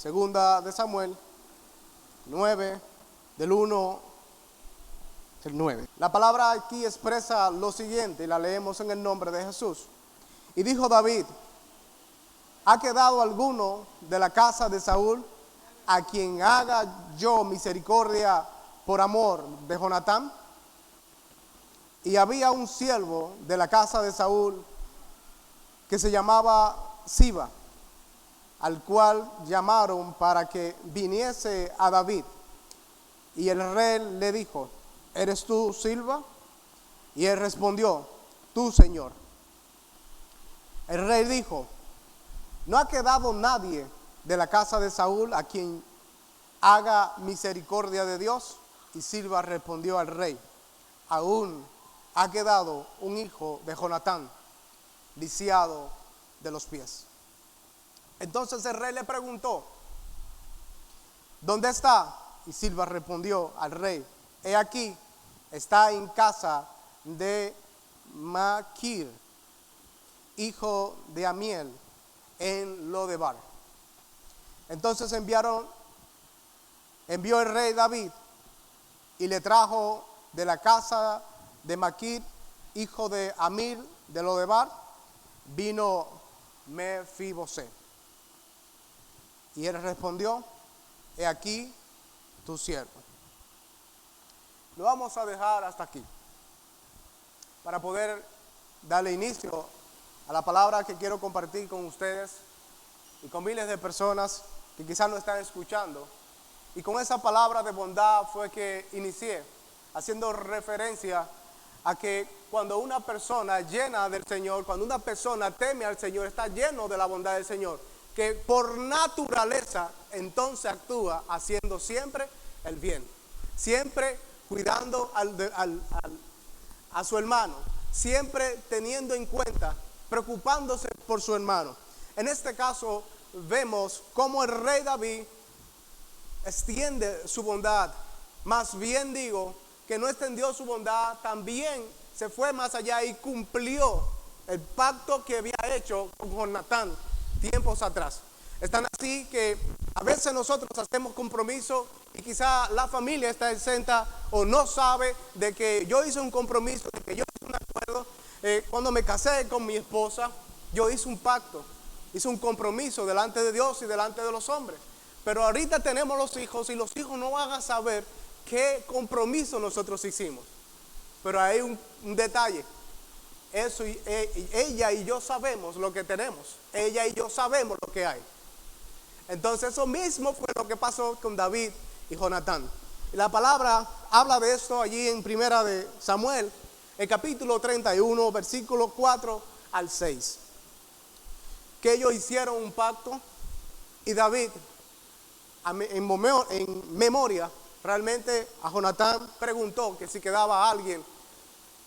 Segunda de Samuel 9, del 1 al 9. La palabra aquí expresa lo siguiente y la leemos en el nombre de Jesús. Y dijo David: ¿ha quedado alguno de la casa de Saúl a quien haga yo misericordia por amor de Jonatán? Y había un siervo de la casa de Saúl que se llamaba Siba, al cual llamaron para que viniese a David. Y el rey le dijo: ¿eres tú, Siba? Y él respondió: tú, Señor. El rey dijo: ¿no ha quedado nadie de la casa de Saúl a quien haga misericordia de Dios? Y Siba respondió al rey: aún ha quedado un hijo de Jonatán, lisiado de los pies. Entonces el rey le preguntó: ¿dónde está? Y Siba respondió al rey: he aquí, está en casa de Maquir, hijo de Amiel, en Lodebar. Entonces envió el rey David y le trajo de la casa de Maquir, hijo de Amiel, de Lodebar, vino Mefibosé. Y él respondió: he aquí tu siervo. Lo vamos a dejar hasta aquí para poder darle inicio a la palabra que quiero compartir con ustedes y con miles de personas que quizás no están escuchando. Y con esa palabra de bondad fue que inicié, haciendo referencia a que cuando una persona llena del Señor, cuando una persona teme al Señor, está lleno de la bondad del Señor, que por naturaleza entonces actúa haciendo siempre el bien, siempre cuidando a su hermano, siempre teniendo en cuenta, preocupándose por su hermano. En este caso vemos cómo el rey David extiende su bondad. Más bien digo que no extendió su bondad, también se fue más allá y cumplió el pacto que había hecho con Jonatán tiempos atrás. Están así que a veces nosotros hacemos compromiso y quizá la familia está exenta o no sabe de que yo hice un compromiso, de que yo hice un acuerdo. Cuando me casé con mi esposa, yo hice un pacto, hice un compromiso delante de Dios y delante de los hombres. Pero ahorita tenemos los hijos y los hijos no van a saber qué compromiso nosotros hicimos. Pero hay un detalle. Eso, ella y yo sabemos lo que tenemos. Ella y yo sabemos lo que hay. Entonces eso mismo fue lo que pasó con David y Jonatán. Y la palabra habla de esto allí en Primera de Samuel, el capítulo 31, versículo 4 al 6. Que ellos hicieron un pacto y David, en memoria, realmente a Jonatán preguntó que si quedaba alguien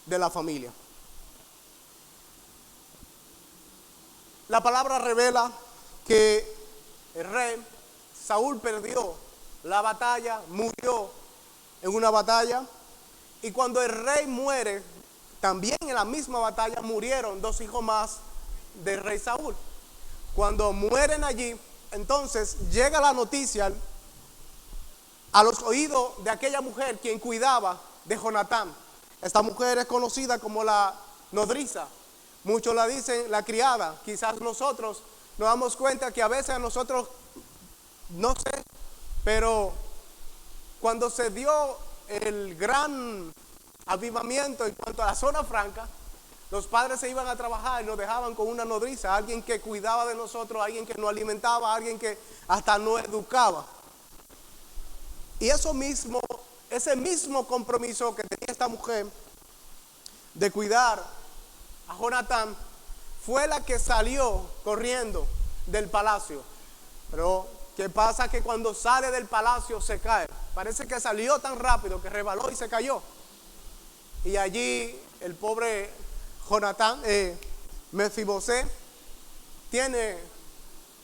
de la familia. La palabra revela que el rey Saúl perdió la batalla, murió en una batalla, y cuando el rey muere, también en la misma batalla murieron dos hijos más del rey Saúl. Cuando mueren allí, entonces llega la noticia a los oídos de aquella mujer quien cuidaba de Jonatán. Esta mujer es conocida como la nodriza. Muchos la dicen la criada. Quizás nosotros nos damos cuenta que a veces a nosotros, no sé, pero cuando se dio el gran avivamiento en cuanto a la zona franca, los padres se iban a trabajar y nos dejaban con una nodriza, alguien que cuidaba de nosotros, alguien que nos alimentaba, alguien que hasta nos educaba. Y ese mismo compromiso que tenía esta mujer de cuidar a Jonatán fue la que salió corriendo del palacio. Pero ¿qué pasa? Que cuando sale del palacio se cae. Parece que salió tan rápido que rebaló y se cayó. Y allí el pobre Jonatán, Mefibosé, tiene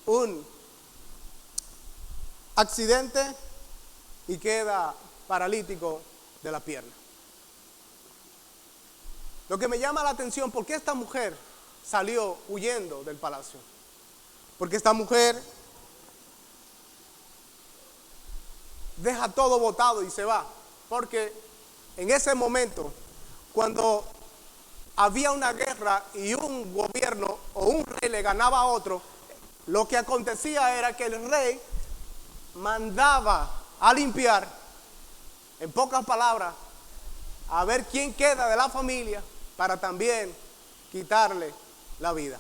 un accidente y queda paralítico de la pierna. Lo que me llama la atención, ¿por qué esta mujer salió huyendo del palacio? Porque esta mujer deja todo botado y se va. Porque en ese momento, cuando había una guerra y un gobierno o un rey le ganaba a otro, lo que acontecía era que el rey mandaba a limpiar, en pocas palabras, a ver quién queda de la familia para también quitarle la vida.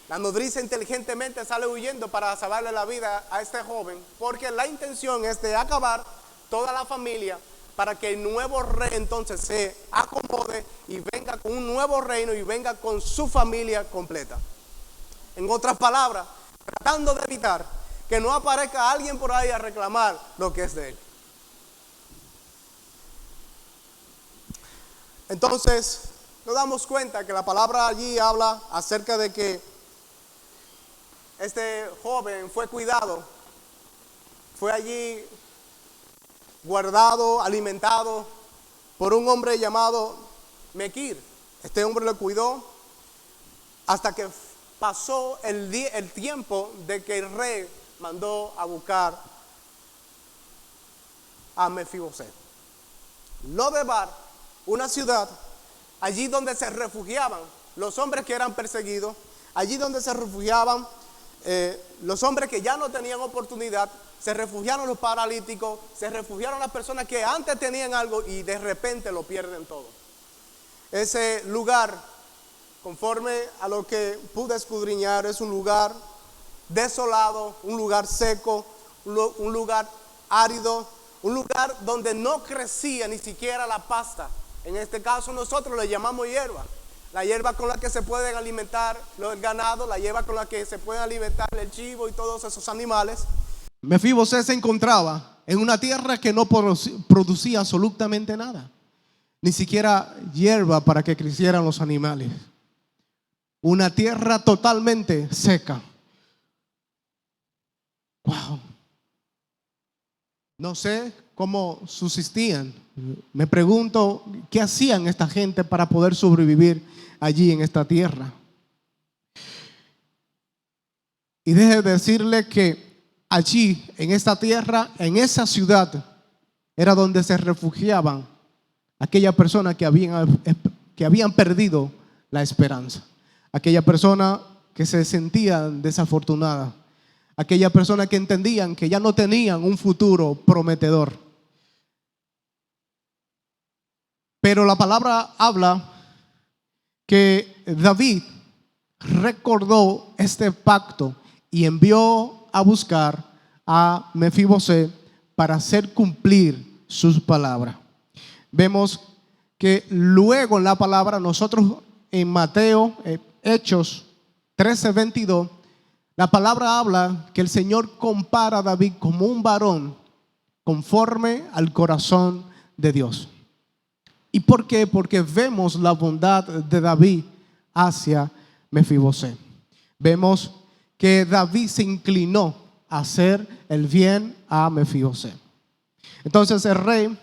La nodriza inteligentemente sale huyendo para salvarle la vida a este joven, porque la intención es de acabar toda la familia para que el nuevo rey entonces se acomode y venga con un nuevo reino y venga con su familia completa. En otras palabras, tratando de evitar que no aparezca alguien por ahí a reclamar lo que es de él. Entonces, nos damos cuenta que la palabra allí habla acerca de que este joven fue cuidado, fue allí guardado, alimentado por un hombre llamado Mequir. Este hombre lo cuidó hasta que pasó el tiempo de que el rey mandó a buscar a Mefiboset. Lodebar, una ciudad, allí donde se refugiaban los hombres que eran perseguidos, allí donde se refugiaban los hombres que ya no tenían oportunidad, se refugiaron los paralíticos, se refugiaron las personas que antes tenían algo y de repente lo pierden todo. Ese lugar, conforme a lo que pude escudriñar, es un lugar desolado, un lugar seco, un lugar árido, un lugar donde no crecía ni siquiera la pasta. En este caso nosotros le llamamos hierba. La hierba con la que se pueden alimentar los ganados, la hierba con la que se pueden alimentar el chivo y todos esos animales. Mefiboset se encontraba en una tierra que no producía absolutamente nada, ni siquiera hierba para que crecieran los animales. Una tierra totalmente seca. Wow. No sé cómo subsistían. Me pregunto qué hacían esta gente para poder sobrevivir allí en esta tierra. Y deje de decirle que allí, en esta tierra, en esa ciudad, era donde se refugiaban aquellas personas que habían perdido la esperanza. Aquella persona que se sentían desafortunada. Aquella persona que entendían que ya no tenían un futuro prometedor. Pero la palabra habla que David recordó este pacto y envió a buscar a Mefiboset para hacer cumplir sus palabras. Vemos que luego en la palabra, nosotros en Mateo, Hechos 13:22, la palabra habla que el Señor compara a David como un varón conforme al corazón de Dios. ¿Y por qué? Porque vemos la bondad de David hacia Mefiboset. Vemos que David se inclinó a hacer el bien a Mefiboset. Entonces el rey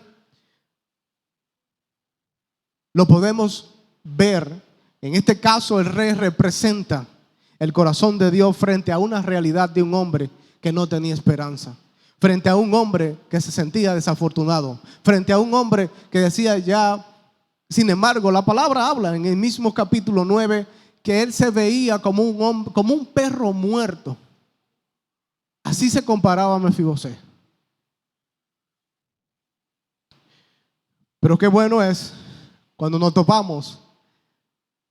lo podemos ver. En este caso el rey representa el corazón de Dios frente a una realidad de un hombre que no tenía esperanza, frente a un hombre que se sentía desafortunado, frente a un hombre que decía ya. Sin embargo, la palabra habla en el mismo capítulo 9 que él se veía como un hombre, como un perro muerto. Así se comparaba a Mefiboset. Pero qué bueno es cuando nos topamos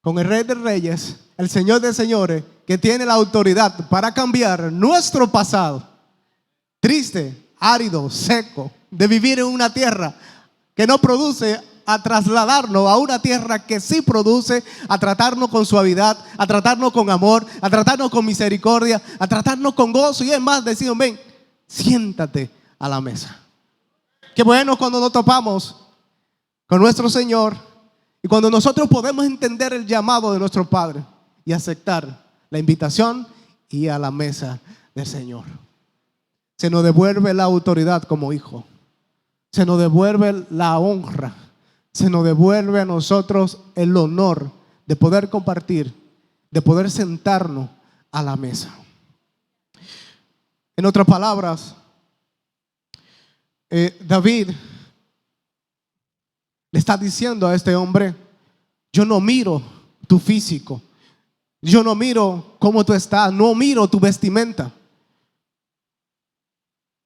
con el Rey de Reyes, el Señor de Señores, que tiene la autoridad para cambiar nuestro pasado triste, árido, seco, de vivir en una tierra que no produce, a trasladarnos a una tierra que sí produce, a tratarnos con suavidad, a tratarnos con amor, a tratarnos con misericordia, a tratarnos con gozo. Y es más, decimos: ven, siéntate a la mesa. Qué bueno cuando nos topamos con nuestro Señor y cuando nosotros podemos entender el llamado de nuestro Padre y aceptar la invitación y a la mesa del Señor. Se nos devuelve la autoridad como hijo, se nos devuelve la honra, se nos devuelve a nosotros el honor de poder compartir, de poder sentarnos a la mesa. En otras palabras, David le está diciendo a este hombre: yo no miro tu físico, yo no miro cómo tú estás, no miro tu vestimenta,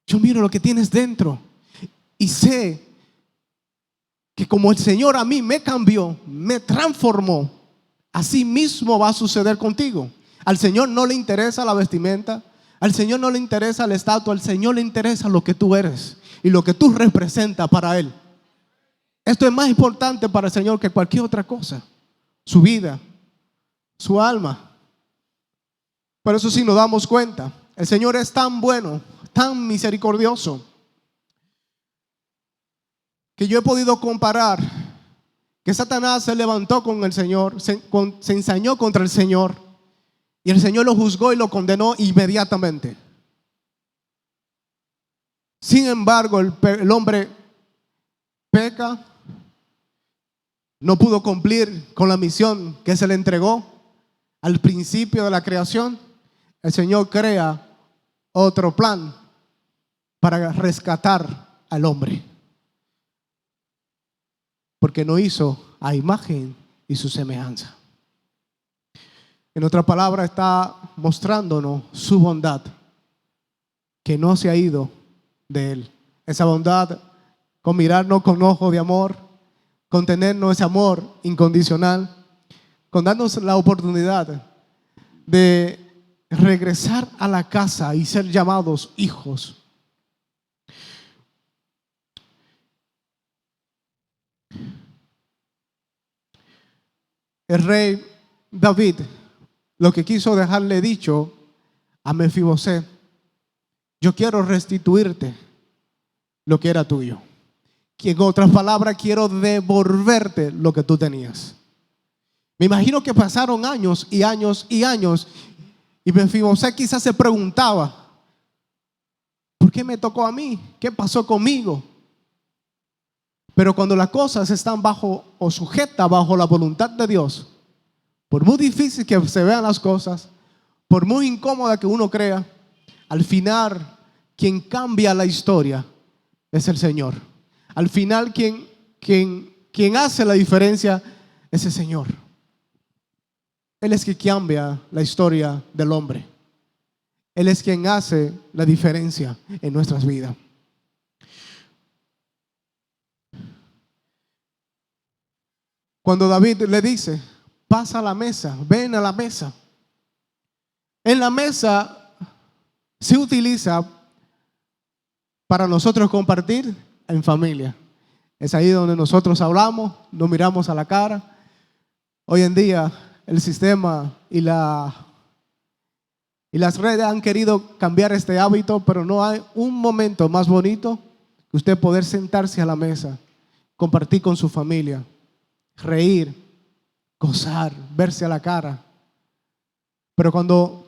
yo miro lo que tienes dentro. Y sé que como el Señor a mí me cambió, me transformó, así mismo va a suceder contigo. Al Señor no le interesa la vestimenta, al Señor no le interesa la estatua, al Señor le interesa lo que tú eres y lo que tú representas para Él. Esto es más importante para el Señor que cualquier otra cosa. Su vida, su alma. Por eso, si nos damos cuenta, el Señor es tan bueno, tan misericordioso, que yo he podido comparar que Satanás se levantó con el Señor, se ensañó contra el Señor, y el Señor lo juzgó y lo condenó inmediatamente. Sin embargo, el hombre peca, no pudo cumplir con la misión que se le entregó al principio de la creación. El Señor crea otro plan para rescatar al hombre, porque no hizo a imagen y su semejanza. En otra palabra, está mostrándonos su bondad, que no se ha ido de Él. Esa bondad con mirarnos con ojos de amor, con tenernos ese amor incondicional, con darnos la oportunidad de regresar a la casa y ser llamados hijos. El rey David lo que quiso dejarle dicho a Mefibosé: yo quiero restituirte lo que era tuyo. Que en otras palabras, quiero devolverte lo que tú tenías. Me imagino que pasaron años y años y años, y Mefibosé quizás se preguntaba: ¿por qué me tocó a mí? ¿Qué pasó conmigo? Pero cuando las cosas están bajo o sujetas bajo la voluntad de Dios, por muy difícil que se vean las cosas, por muy incómoda que uno crea, al final quien cambia la historia es el Señor. Al final quien hace la diferencia es el Señor. Él es quien cambia la historia del hombre. Él es quien hace la diferencia en nuestras vidas. Cuando David le dice: pasa a la mesa, ven a la mesa. En la mesa se utiliza para nosotros compartir en familia. Es ahí donde nosotros hablamos, nos miramos a la cara. Hoy en día el sistema y las redes han querido cambiar este hábito, pero no hay un momento más bonito que usted poder sentarse a la mesa, compartir con su familia, reír, gozar, verse a la cara. Pero cuando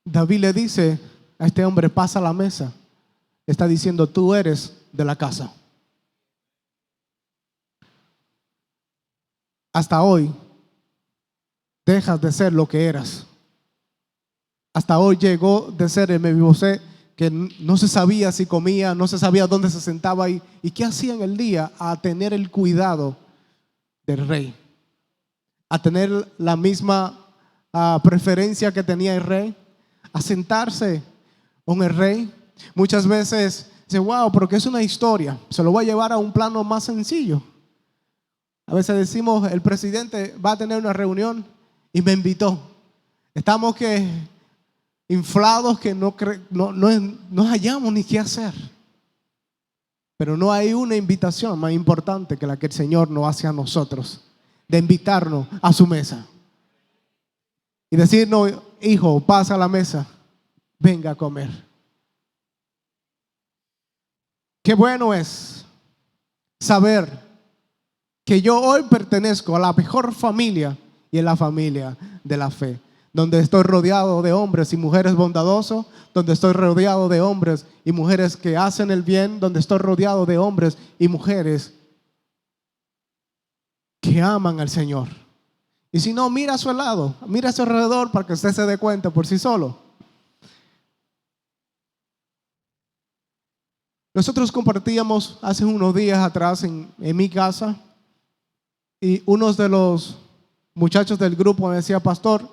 David le dice a este hombre: pasa a la mesa, está diciendo: tú eres de la casa. Hasta hoy dejas de ser lo que eras. Hasta hoy llegó de ser el Mefibosé que no se sabía si comía, no se sabía dónde se sentaba y qué hacía en el día, a tener el cuidado del rey, a tener la misma preferencia que tenía el rey, a sentarse con el rey. Muchas veces dice: wow, pero que es una historia, se lo voy a llevar a un plano más sencillo. A veces decimos: el presidente va a tener una reunión y me invitó. Estamos inflados que no hallamos ni qué hacer. Pero no hay una invitación más importante que la que el Señor nos hace a nosotros, de invitarnos a su mesa y decirnos: hijo, pasa a la mesa, venga a comer. Qué bueno es saber que yo hoy pertenezco a la mejor familia, y en la familia de la fe, donde estoy rodeado de hombres y mujeres bondadosos, donde estoy rodeado de hombres y mujeres que hacen el bien, donde estoy rodeado de hombres y mujeres que aman al Señor. Y si no, mira a su lado, mira a su alrededor para que usted se dé cuenta por sí solo. Nosotros compartíamos hace unos días atrás en mi casa, y uno de los muchachos del grupo me decía: pastor,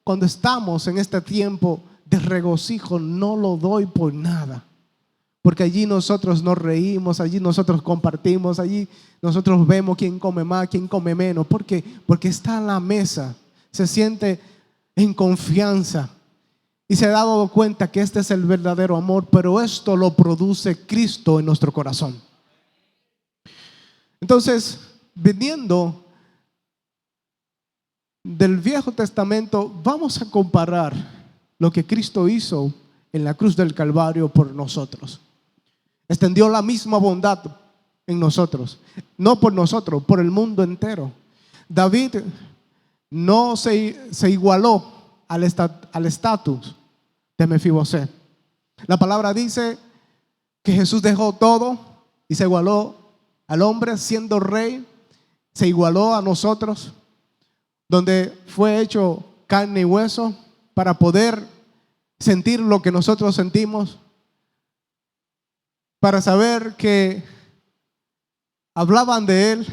cuando estamos en este tiempo de regocijo, no lo doy por nada, porque allí nosotros nos reímos, allí nosotros compartimos, allí nosotros vemos quién come más, quién come menos. ¿Por qué? Porque está en la mesa, se siente en confianza y se ha dado cuenta que este es el verdadero amor, pero esto lo produce Cristo en nuestro corazón. Entonces, viniendo del Viejo Testamento, vamos a comparar lo que Cristo hizo en la cruz del Calvario por nosotros. Extendió la misma bondad en nosotros, no por nosotros, por el mundo entero. David no se igualó al estatus de Mefibosé. La palabra dice que Jesús dejó todo y se igualó al hombre siendo rey, se igualó a nosotros, donde fue hecho carne y hueso para poder sentir lo que nosotros sentimos, para saber que hablaban de él,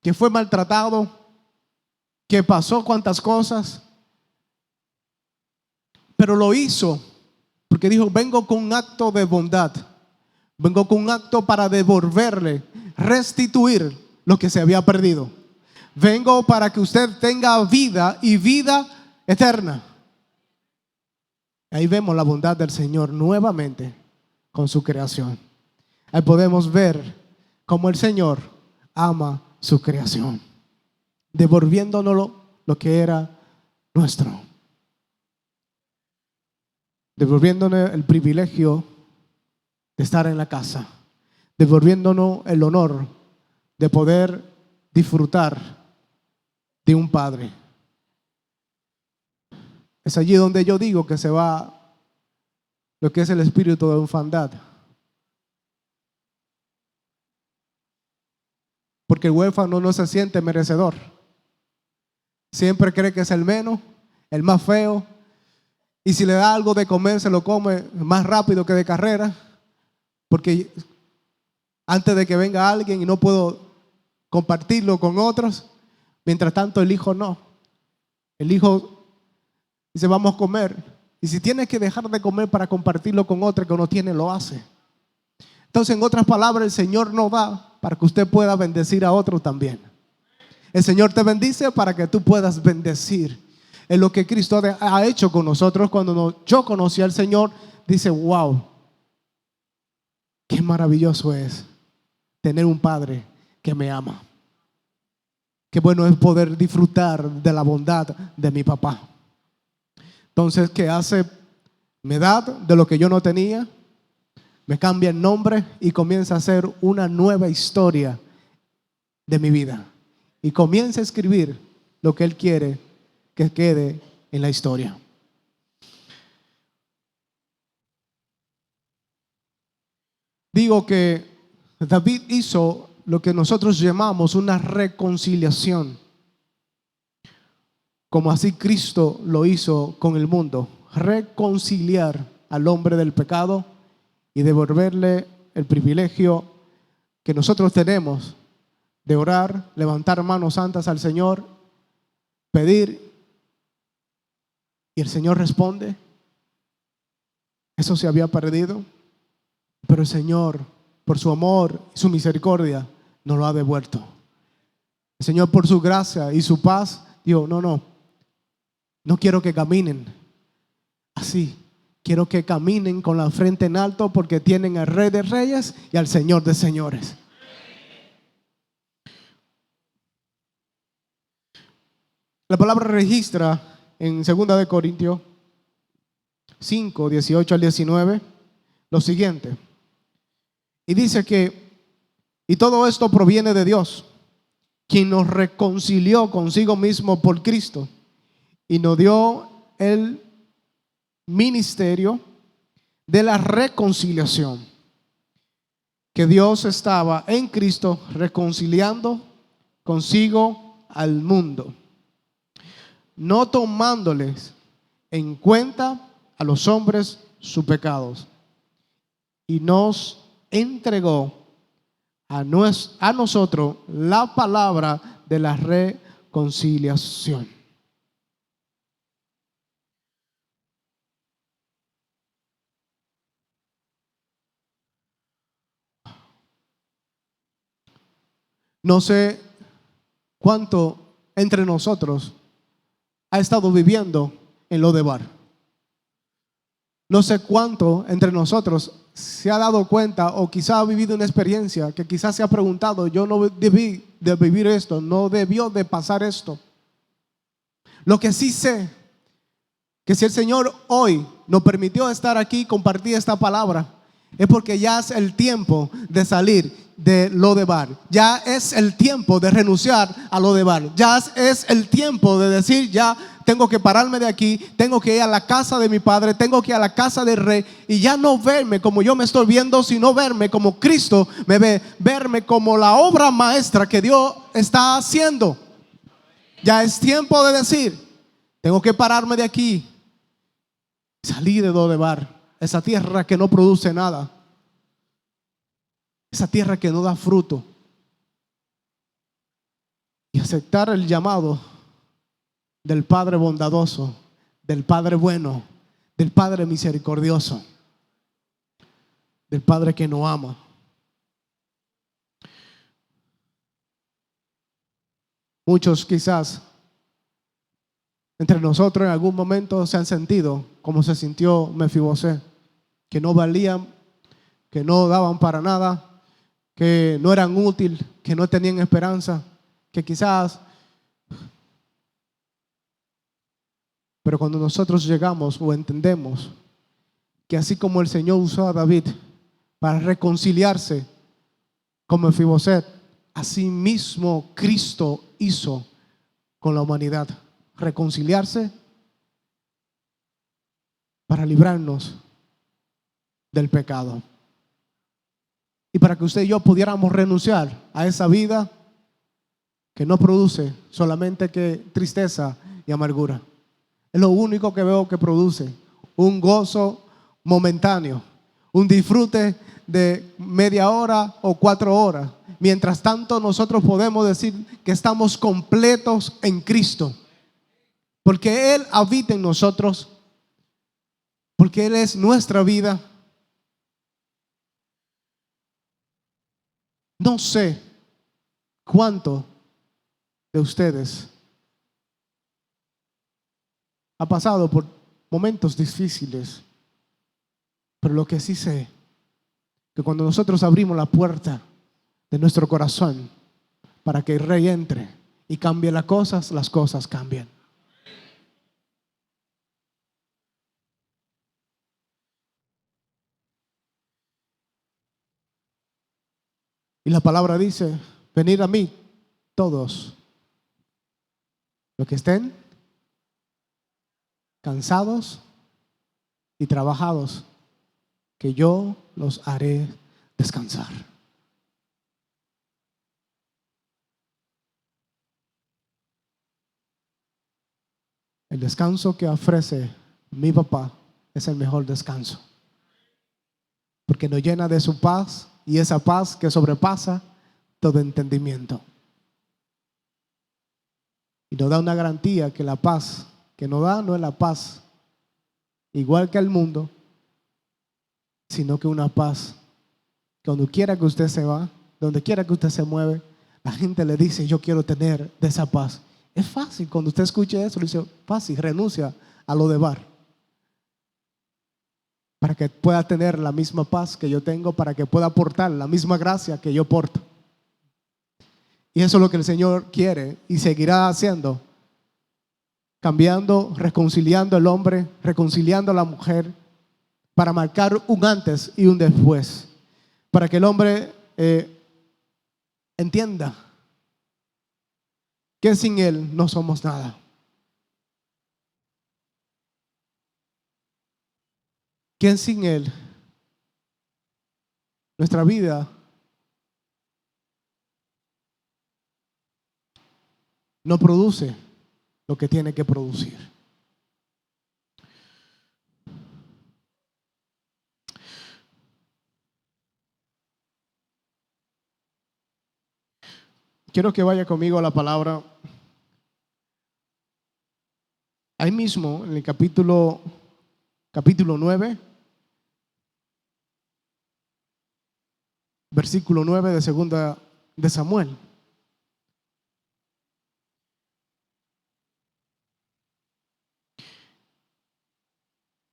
que fue maltratado, que pasó cuantas cosas, pero lo hizo porque dijo: vengo con un acto de bondad, vengo con un acto para devolverle, restituir lo que se había perdido. Vengo para que usted tenga vida y vida eterna. Ahí vemos la bondad del Señor nuevamente con su creación. Ahí podemos ver cómo el Señor ama su creación, devolviéndonos lo que era nuestro, devolviéndonos el privilegio de estar en la casa, devolviéndonos el honor de poder disfrutar de un padre. Es allí donde yo digo que se va lo que es el espíritu de orfandad, porque el huérfano no se siente merecedor, siempre cree que es el menos, el más feo, y si le da algo de comer se lo come más rápido que de carrera, porque antes de que venga alguien y no puedo compartirlo con otros. Mientras tanto el hijo no, el hijo dice: vamos a comer, y si tiene que dejar de comer para compartirlo con otro que no tiene, lo hace. Entonces, en otras palabras, el Señor no da para que usted pueda bendecir a otro también. El Señor te bendice para que tú puedas bendecir. Es lo que Cristo ha hecho con nosotros. Cuando yo conocí al Señor, dice: wow, qué maravilloso es tener un padre que me ama. Qué bueno es poder disfrutar de la bondad de mi papá. Entonces, ¿qué hace? Me da de lo que yo no tenía, me cambia el nombre y comienza a hacer una nueva historia de mi vida. Y comienza a escribir lo que Él quiere que quede en la historia. Digo que David hizo lo que nosotros llamamos una reconciliación, como así Cristo lo hizo con el mundo: reconciliar al hombre del pecado y devolverle el privilegio que nosotros tenemos de orar, levantar manos santas al Señor, pedir, y el Señor responde. Eso se había perdido, pero el Señor, por su amor y su misericordia, nos lo ha devuelto. El Señor, por su gracia y su paz, dijo: no quiero que caminen así, quiero que caminen con la frente en alto, porque tienen al Rey de Reyes y al Señor de Señores. La palabra registra en 2 de Corintios 5, 18 al 19 lo siguiente, y dice que: y todo esto proviene de Dios, quien nos reconcilió consigo mismo por Cristo y nos dio el ministerio de la reconciliación. Que Dios estaba en Cristo reconciliando consigo al mundo, no tomándoles en cuenta a los hombres sus pecados, y nos entregó a nosotros la palabra de la reconciliación. No sé cuánto entre nosotros ha estado viviendo en Lodebar. No sé cuánto entre nosotros se ha dado cuenta o quizá ha vivido una experiencia que quizás se ha preguntado, yo no debí de vivir esto, no debió de pasar esto. Lo que sí sé, que si el Señor hoy nos permitió estar aquí y compartir esta palabra, es porque ya es el tiempo de salir de Lodebar. Ya es el tiempo de renunciar a Lodebar. Ya es el tiempo de decir, ya tengo que pararme de aquí, tengo que ir a la casa de mi padre, tengo que ir a la casa del rey y ya no verme como yo me estoy viendo, sino verme como Cristo me ve, verme como la obra maestra que Dios está haciendo. Ya es tiempo de decir, tengo que pararme de aquí, salir de Lodebar, esa tierra que no produce nada, esa tierra que no da fruto, y aceptar el llamado del Padre bondadoso, del Padre bueno, del Padre misericordioso, del Padre que nos ama. Muchos quizás entre nosotros en algún momento se han sentido como se sintió Mefibosé, que no valían, que no daban para nada, que no eran útiles, que no tenían esperanza, que quizás. Pero cuando nosotros llegamos o entendemos que así como el Señor usó a David para reconciliarse con Mefiboset, así mismo Cristo hizo con la humanidad, reconciliarse para librarnos del pecado. Y para que usted y yo pudiéramos renunciar a esa vida que no produce solamente que tristeza y amargura. Es lo único que veo que produce un gozo momentáneo, un disfrute de media hora o 4 horas. Mientras tanto, nosotros podemos decir que estamos completos en Cristo, porque Él habita en nosotros, porque Él es nuestra vida. No sé cuánto de ustedes ha pasado por momentos difíciles, pero lo que sí sé, que cuando nosotros abrimos la puerta de nuestro corazón para que el Rey entre y cambie las cosas cambian. Y la palabra dice, venid a mí todos los que estén cansados y trabajados, que yo los haré descansar. El descanso que ofrece mi papá es el mejor descanso, porque nos llena de su paz, y esa paz que sobrepasa todo entendimiento. Y nos da una garantía que la paz que nos da no es la paz igual que el mundo, sino que una paz que donde quiera que usted se va, donde quiera que usted se mueve, la gente le dice, yo quiero tener de esa paz. Es fácil, cuando usted escuche eso, le dice, fácil, renuncia a Lodebar, para que pueda tener la misma paz que yo tengo, para que pueda aportar la misma gracia que yo porto. Y eso es lo que el Señor quiere y seguirá haciendo, cambiando, reconciliando al hombre, reconciliando a la mujer, para marcar un antes y un después, para que el hombre entienda que sin Él no somos nada. Que sin Él nuestra vida no produce lo que tiene que producir. Quiero que vaya conmigo a la palabra. Ahí mismo, en el capítulo 9, versículo 9 de segunda de Samuel.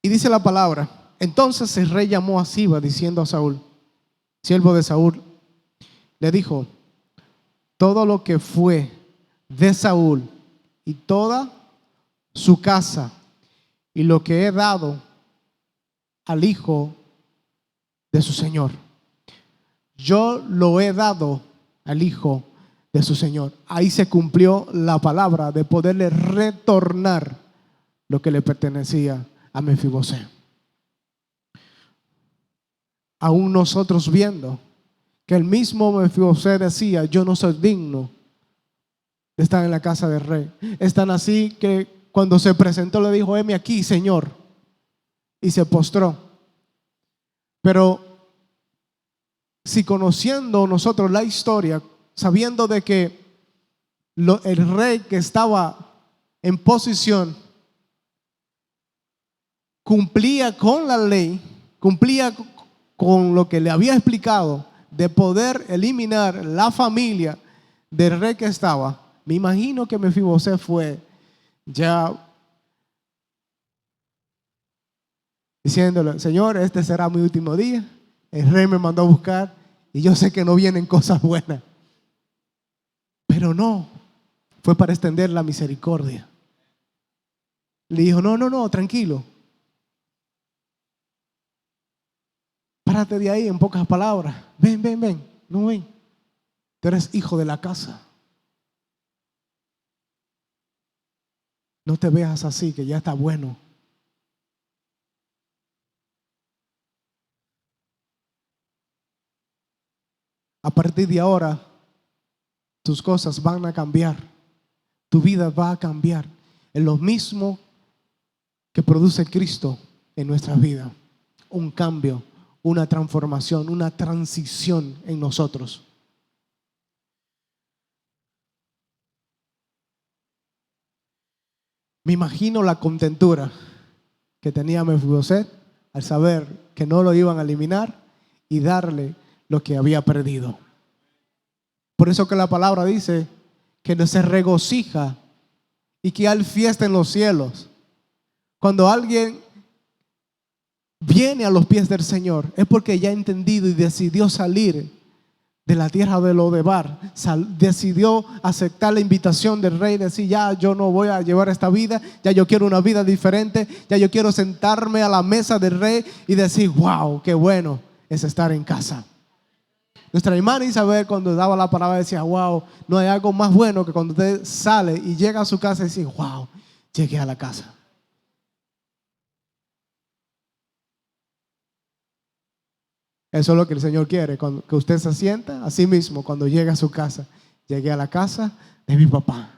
Y dice la palabra: entonces el rey llamó a Siba diciendo a Saúl, siervo de Saúl, le dijo: todo lo que fue de Saúl y toda su casa y lo que he dado al hijo de su señor, yo lo he dado al hijo de su señor. Ahí se cumplió la palabra de poderle retornar lo que le pertenecía a Mefibosé. Aún nosotros viendo que el mismo Mefibosé decía: yo no soy digno de estar en la casa del rey. Es tan así que cuando se presentó le dijo: heme aquí, Señor, y se postró. Pero si conociendo nosotros la historia, sabiendo de que el rey que estaba en posición cumplía con la ley, cumplía con lo que le había explicado de poder eliminar la familia del rey que estaba, me imagino que Mefibosé fue ya diciéndole: Señor, este será mi último día, el rey me mandó a buscar y yo sé que no vienen cosas buenas. Pero no, fue para extender la misericordia. Le dijo: no, tranquilo, párate de ahí, en pocas palabras, ven, no ven, tú eres hijo de la casa. No te veas así, que ya está bueno. A partir de ahora, tus cosas van a cambiar. Tu vida va a cambiar en lo mismo que produce Cristo en nuestra vida. Un cambio, una transformación, una transición en nosotros. Me imagino la contentura que tenía Mefibosé al saber que no lo iban a eliminar y darle lo que había perdido. Por eso que la palabra dice que no se regocija y que hay fiesta en los cielos. Cuando alguien viene a los pies del Señor, es porque ya ha entendido y decidió salir de la tierra de Lodebar, decidió aceptar la invitación del rey, decir: ya yo no voy a llevar esta vida, ya yo quiero una vida diferente, ya yo quiero sentarme a la mesa del rey y decir: wow, qué bueno es estar en casa. Nuestra hermana Isabel, cuando daba la palabra, decía: wow, no hay algo más bueno que cuando usted sale y llega a su casa y dice: wow, llegué a la casa. Eso es lo que el Señor quiere, que usted se sienta así mismo cuando llegue a su casa: llegué a la casa de mi papá.